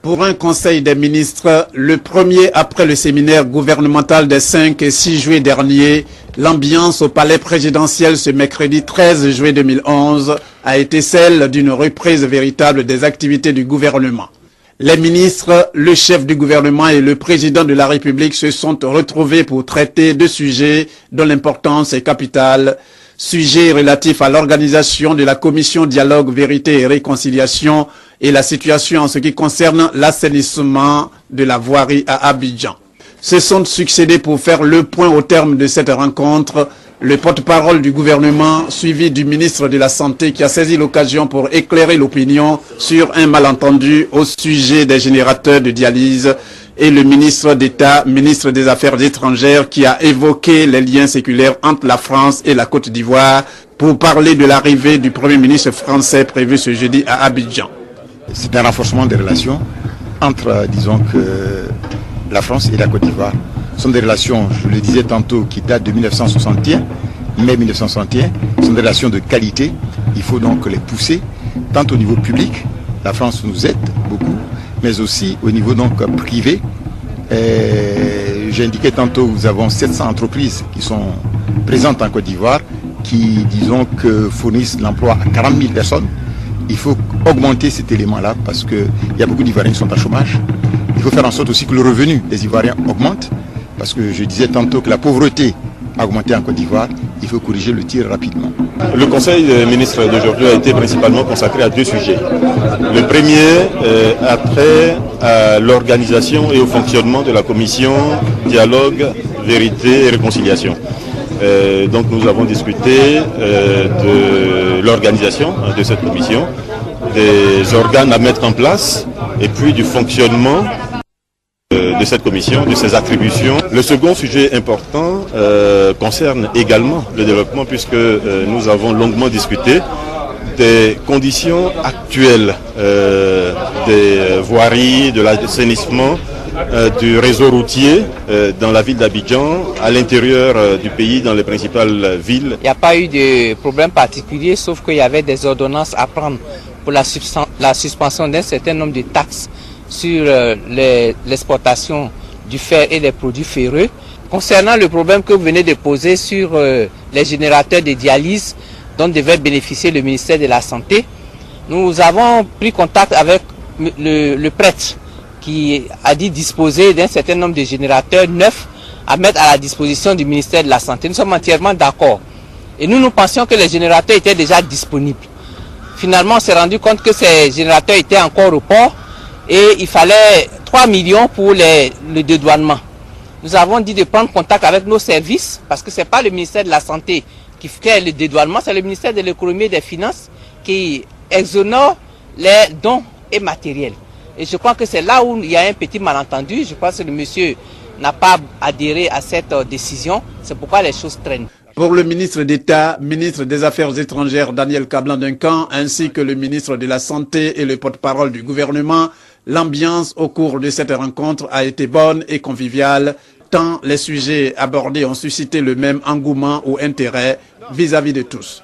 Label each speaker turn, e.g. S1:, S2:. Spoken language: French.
S1: Pour un conseil des ministres, le premier après le séminaire gouvernemental des 5 et 6 juillet dernier, l'ambiance au palais présidentiel ce mercredi 13 juillet 2011 a été celle d'une reprise véritable des activités du gouvernement. Les ministres, le chef du gouvernement et le président de la République se sont retrouvés pour traiter de sujets dont l'importance est capitale. Sujets relatifs à l'organisation de la commission Dialogue, Vérité et Réconciliation et la situation en ce qui concerne l'assainissement de la voirie à Abidjan. Se sont succédés pour faire le point au terme de cette rencontre le porte-parole du gouvernement suivi du ministre de la Santé qui a saisi l'occasion pour éclairer l'opinion sur un malentendu au sujet des générateurs de dialyse et le ministre d'État, ministre des Affaires étrangères qui a évoqué les liens séculaires entre la France et la Côte d'Ivoire pour parler de l'arrivée du Premier ministre français prévu ce jeudi à Abidjan.
S2: C'est un renforcement des relations entre, disons que, la France et la Côte d'Ivoire. Ce sont des relations, je le disais tantôt, qui datent de 1961, mai 1961. Ce sont des relations de qualité. Il faut donc les pousser, tant au niveau public, la France nous aide beaucoup, mais aussi au niveau donc privé. J'ai indiqué tantôt, nous avons 700 entreprises qui sont présentes en Côte d'Ivoire, qui, disons, que fournissent l'emploi à 40 000 personnes. Il faut augmenter cet élément-là parce qu'il y a beaucoup d'Ivoiriens qui sont en chômage. Il faut faire en sorte aussi que le revenu des Ivoiriens augmente parce que je disais tantôt que la pauvreté a augmenté en Côte d'Ivoire. Il faut corriger le tir rapidement.
S3: Le Conseil des ministres d'aujourd'hui a été principalement consacré à deux sujets. Le premier a trait à l'organisation et au fonctionnement de la commission Dialogue, Vérité et Réconciliation. Donc nous avons discuté de l'organisation de cette commission, des organes à mettre en place et puis du fonctionnement de cette commission, de ses attributions. Le second sujet important concerne également le développement puisque nous avons longuement discuté des conditions actuelles des voiries, de l'assainissement, du réseau routier dans la ville d'Abidjan, à l'intérieur du pays, dans les principales villes.
S4: Il n'y a pas eu de problème particulier, sauf qu'il y avait des ordonnances à prendre pour la suspension d'un certain nombre de taxes sur l'exportation du fer et des produits ferreux. Concernant le problème que vous venez de poser sur les générateurs de dialyse dont devait bénéficier le ministère de la Santé, nous avons pris contact avec le prêtre qui a dit disposer d'un certain nombre de générateurs neufs à mettre à la disposition du ministère de la Santé. Nous sommes entièrement d'accord. Et nous pensions que les générateurs étaient déjà disponibles. Finalement, on s'est rendu compte que ces générateurs étaient encore au port et il fallait 3 millions pour le dédouanement. Nous avons dit de prendre contact avec nos services parce que ce n'est pas le ministère de la Santé qui fait le dédouanement, c'est le ministère de l'Économie et des Finances qui exonère les dons et matériels. Et je crois que c'est là où il y a un petit malentendu. Je pense que le monsieur n'a pas adhéré à cette décision. C'est pourquoi les choses traînent.
S1: Pour le ministre d'État, ministre des Affaires étrangères Daniel Kablan-Duncan, ainsi que le ministre de la Santé et le porte-parole du gouvernement, l'ambiance au cours de cette rencontre a été bonne et conviviale, tant les sujets abordés ont suscité le même engouement ou intérêt vis-à-vis de tous.